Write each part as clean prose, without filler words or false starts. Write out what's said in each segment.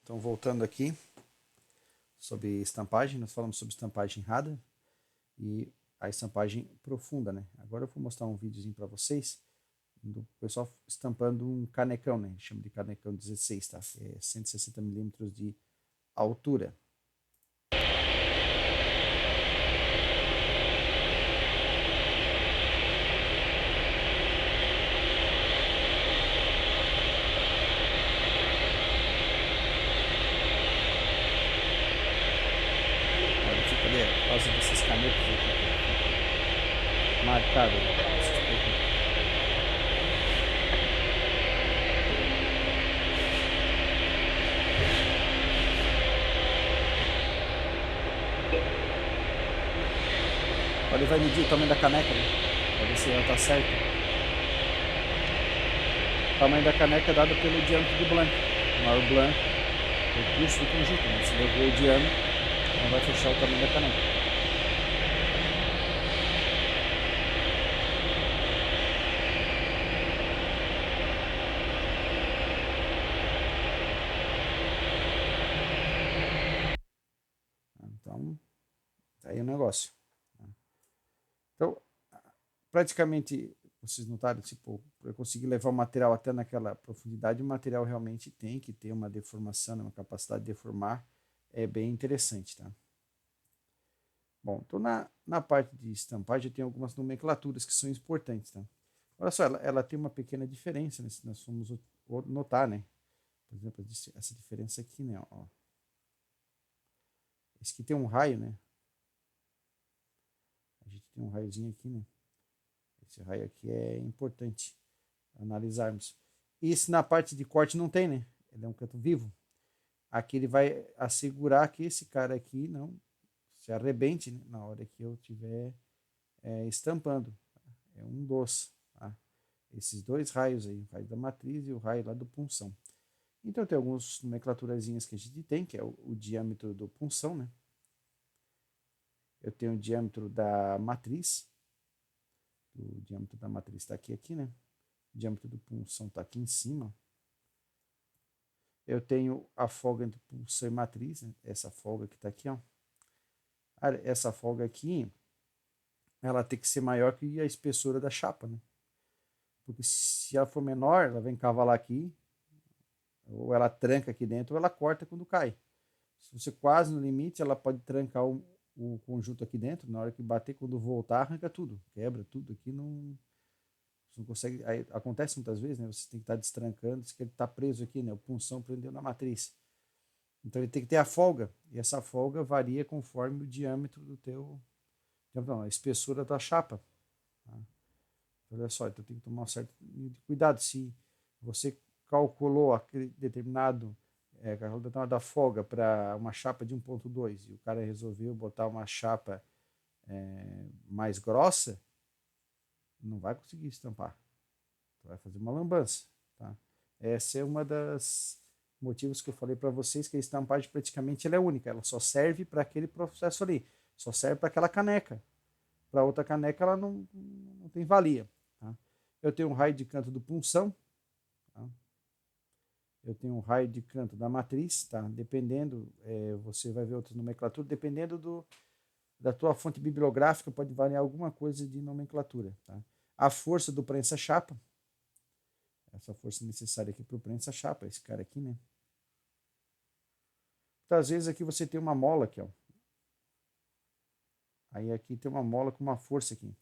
Então, voltando aqui sobre estampagem, nós falamos sobre estampagem rada e a estampagem profunda, né? Agora eu vou mostrar um videozinho para vocês do pessoal estampando um canecão, né? Chama de canecão 16, tá? É 160 milímetros de altura. Cadê? Por causa desses canetas aqui marcados. Agora ele vai medir o tamanho da caneca, né? Para ver se ela tá certa. O tamanho da caneca é dado pelo diâmetro do blanco. O maior blanco é o curso do conjunto, né? Se levou o diâmetro, não vai fechar o tamanho da caneca. Então, tá aí o negócio. Então, praticamente, vocês notaram, tipo, para conseguir levar o material até naquela profundidade, o material realmente tem que ter uma deformação, uma capacidade de deformar, é bem interessante, tá? Bom, então na parte de estampagem tem algumas nomenclaturas que são importantes, tá? Olha só, ela tem uma pequena diferença, né, se nós formos notar, né? Por exemplo, essa diferença aqui, né? Ó. Esse aqui tem um raio, né? A gente tem um raiozinho aqui, né? Esse raio aqui é importante analisarmos. Isso na parte de corte não tem, né? Ele é um canto vivo. Aqui ele vai assegurar que esse cara aqui não se arrebente, né, na hora que eu estiver estampando. É um dos. Tá? Esses dois raios aí, o raio da matriz e o raio lá do punção. Então tem algumas nomenclaturazinhas que a gente tem, que é o diâmetro do punção, né? Eu tenho o diâmetro da matriz. O diâmetro da matriz está aqui, né? O diâmetro do punção está aqui em cima. Eu tenho a folga entre punção e matriz, né? Essa folga que está aqui, ó. Essa folga aqui, ela tem que ser maior que a espessura da chapa, né? Porque se ela for menor, ela vem cavalar aqui, ou ela tranca aqui dentro, ou ela corta quando cai. Se você quase no limite, ela pode trancar o conjunto aqui dentro, na hora que bater, quando voltar, arranca tudo, quebra tudo aqui, não, você não consegue. Aí, acontece muitas vezes, né? Você tem que estar destrancando, que ele está preso aqui, né? O punção prendeu na matriz. Então ele tem que ter a folga, e essa folga varia conforme o diâmetro do teu. Não, a espessura da chapa. Tá? Olha só, então tem que tomar um certo cuidado. Se você calculou aquele determinado da folga para uma chapa de 1.2 e o cara resolveu botar uma chapa mais grossa, não vai conseguir estampar. Vai fazer uma lambança. Tá? Essa é uma das motivos que eu falei para vocês que a estampagem praticamente ela é única. Ela só serve para aquele processo ali. Só serve para aquela caneca. Para outra caneca ela não tem valia. Tá? Eu tenho um raio de canto do punção. Tá? Eu tenho um raio de canto da matriz. Tá? Dependendo, você vai ver outras nomenclaturas. Dependendo da tua fonte bibliográfica, pode variar alguma coisa de nomenclatura. Tá? A força do prensa-chapa. Essa força necessária aqui para o prensa-chapa. Esse cara aqui, né? Então, às vezes aqui você tem uma mola aqui, ó. Aí aqui tem uma mola com uma força aqui.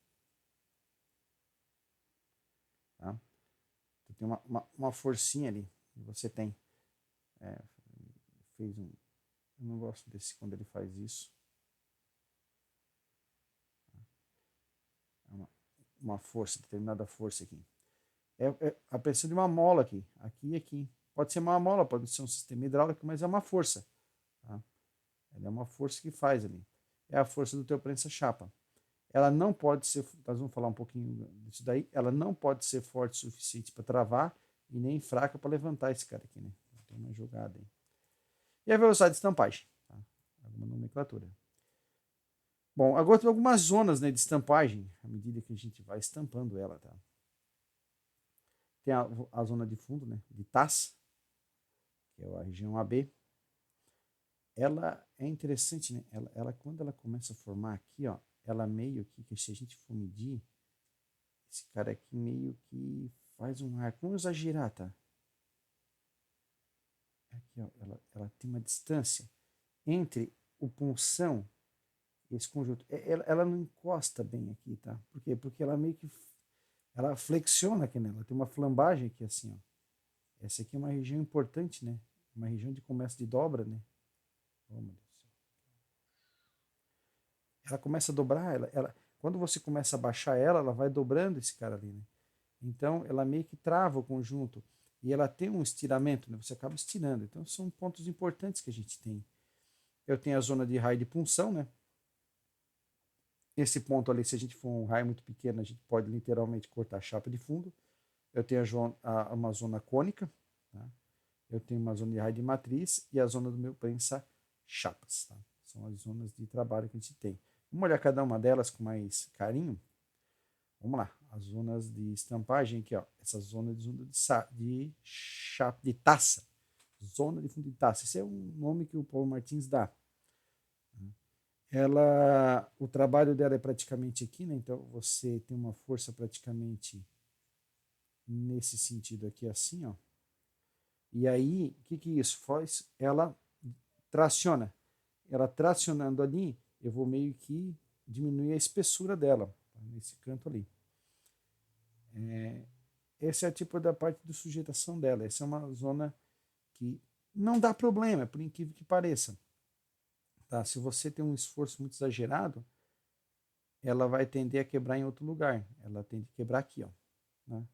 Tá? Então, tem uma forcinha ali. Você tem. Fez um. Eu não gosto desse quando ele faz isso. É uma força, determinada força aqui. É a pressão de uma mola aqui. Aqui e aqui. Pode ser uma mola, pode ser um sistema hidráulico, mas é uma força. Tá? Ela é uma força que faz ali. É a força do teu prensa-chapa. Ela não pode ser, nós vamos falar um pouquinho disso daí, ela não pode ser forte o suficiente para travar e nem fraca para levantar esse cara aqui, né? Tem uma jogada aí. E a velocidade de estampagem, tá? Alguma nomenclatura. Bom, agora tem algumas zonas, né, de estampagem, à medida que a gente vai estampando ela, tá? Tem a zona de fundo, né, de TAS, que é a região AB. ela é interessante, né? Quando ela começa a formar aqui, ó, ela meio que se a gente for medir, esse cara aqui meio que faz um arco. Vamos exagerar, tá? Aqui, ó, ela tem uma distância entre o punção e esse conjunto. Ela não encosta bem aqui, tá? Por quê? Porque ela meio que ela flexiona aqui nela. Tem uma flambagem aqui assim, ó. Essa aqui é uma região importante, né? Uma região de comércio de dobra, né? Oh, meu Deus do céu. Ela começa a dobrar, quando você começa a baixar ela, ela vai dobrando esse cara ali, né? Então, ela meio que trava o conjunto e ela tem um estiramento, né? Você acaba estirando. Então, são pontos importantes que a gente tem. Eu tenho a zona de raio de punção, né? Esse ponto ali, se a gente for um raio muito pequeno, a gente pode literalmente cortar a chapa de fundo. Eu tenho uma zona cônica, tá? Eu tenho uma zona de raio de matriz e a zona do meu prensa chapas, tá? São as zonas de trabalho que a gente tem. Vamos olhar cada uma delas com mais carinho. Vamos lá, as zonas de estampagem aqui, ó. Essa zona de chapa, de taça. Zona de fundo de taça. Esse é um nome que o Paulo Martins dá. O trabalho dela é praticamente aqui, né? Então você tem uma força praticamente nesse sentido aqui, assim, ó. E aí, o que isso faz? Ela traciona. Ela tracionando ali, eu vou meio que diminuir a espessura dela, tá? Nesse canto ali. Esse é o tipo da parte de sujeitação dela. Essa é uma zona que não dá problema, por incrível que pareça. Tá? Se você tem um esforço muito exagerado, ela vai tender a quebrar em outro lugar. Ela tende a quebrar aqui, ó. Né?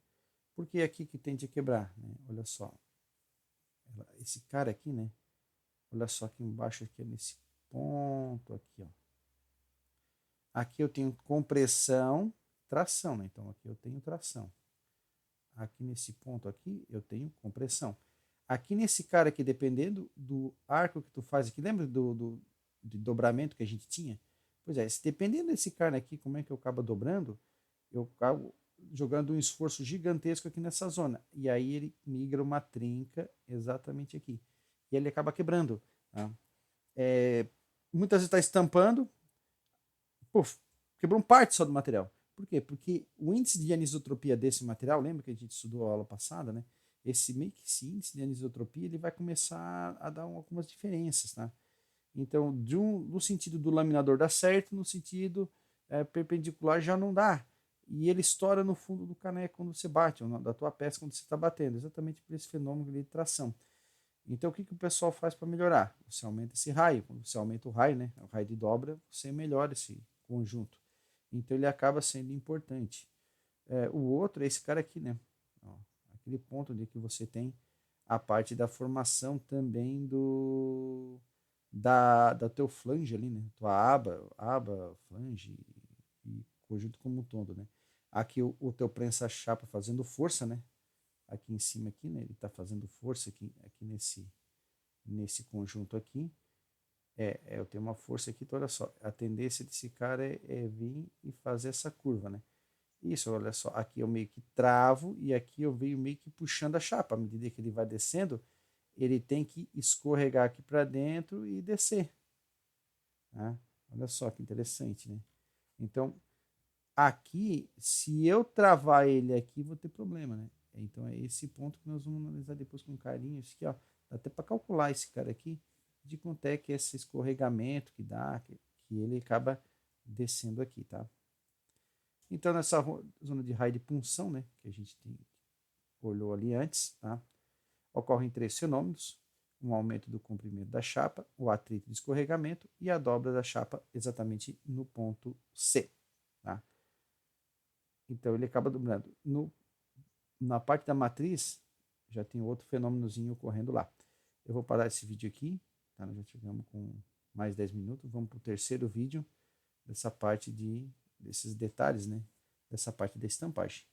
Por que é aqui que tende a quebrar? Né? Olha só. Esse cara aqui, né? Olha só aqui embaixo, aqui nesse ponto aqui, ó. Aqui eu tenho compressão, tração, né? Então aqui eu tenho tração. Aqui nesse ponto aqui eu tenho compressão. Aqui nesse cara aqui, dependendo do arco que tu faz aqui, lembra de dobramento que a gente tinha? Pois é, se dependendo desse cara aqui, como é que eu acabo dobrando, eu acabo jogando um esforço gigantesco aqui nessa zona. E aí ele migra uma trinca exatamente aqui. E ele acaba quebrando. Tá? Muitas vezes está estampando, puf, quebrou um parte só do material. Por quê? Porque o índice de anisotropia desse material, lembra que a gente estudou a aula passada, né? Esse índice de anisotropia ele vai começar a dar algumas diferenças, tá? Então, no sentido do laminador dá certo, no sentido perpendicular já não dá. E ele estoura no fundo do caneco quando você bate, ou da tua peça quando você está batendo, exatamente por esse fenômeno de tração. Então, o que o pessoal faz para melhorar? Você aumenta esse raio. Quando você aumenta o raio, né, o raio de dobra, você melhora esse conjunto. Então, ele acaba sendo importante. O outro é esse cara aqui, né? Ó, aquele ponto onde que você tem a parte da formação também da teu flange ali, né? Tua aba, flange e conjunto como um todo, né? Aqui o teu prensa-chapa fazendo força, né? Aqui em cima aqui, né? Ele está fazendo força aqui nesse conjunto aqui. Eu tenho uma força aqui, então olha só, a tendência desse cara é vir e fazer essa curva, né? Isso, olha só, aqui eu meio que travo e aqui eu venho meio que puxando a chapa. À medida que ele vai descendo, ele tem que escorregar aqui para dentro e descer. Né? Olha só que interessante, né? Então, aqui, se eu travar ele aqui, vou ter problema, né? Então é esse ponto que nós vamos analisar depois com carinho. Isso aqui, ó, dá até para calcular esse cara aqui, de quanto é que esse escorregamento que dá, que ele acaba descendo aqui, tá? Então nessa zona de raio de punção, né, que a gente olhou ali antes, tá? Ocorrem três fenômenos: um aumento do comprimento da chapa, o atrito de escorregamento e a dobra da chapa exatamente no ponto C, tá? Então ele acaba dobrando. Na parte da matriz, já tem outro fenômenozinho ocorrendo lá. Eu vou parar esse vídeo aqui, tá? Nós já chegamos com mais 10 minutos. Vamos para o terceiro vídeo dessa parte desses detalhes, né? Dessa parte da estampagem.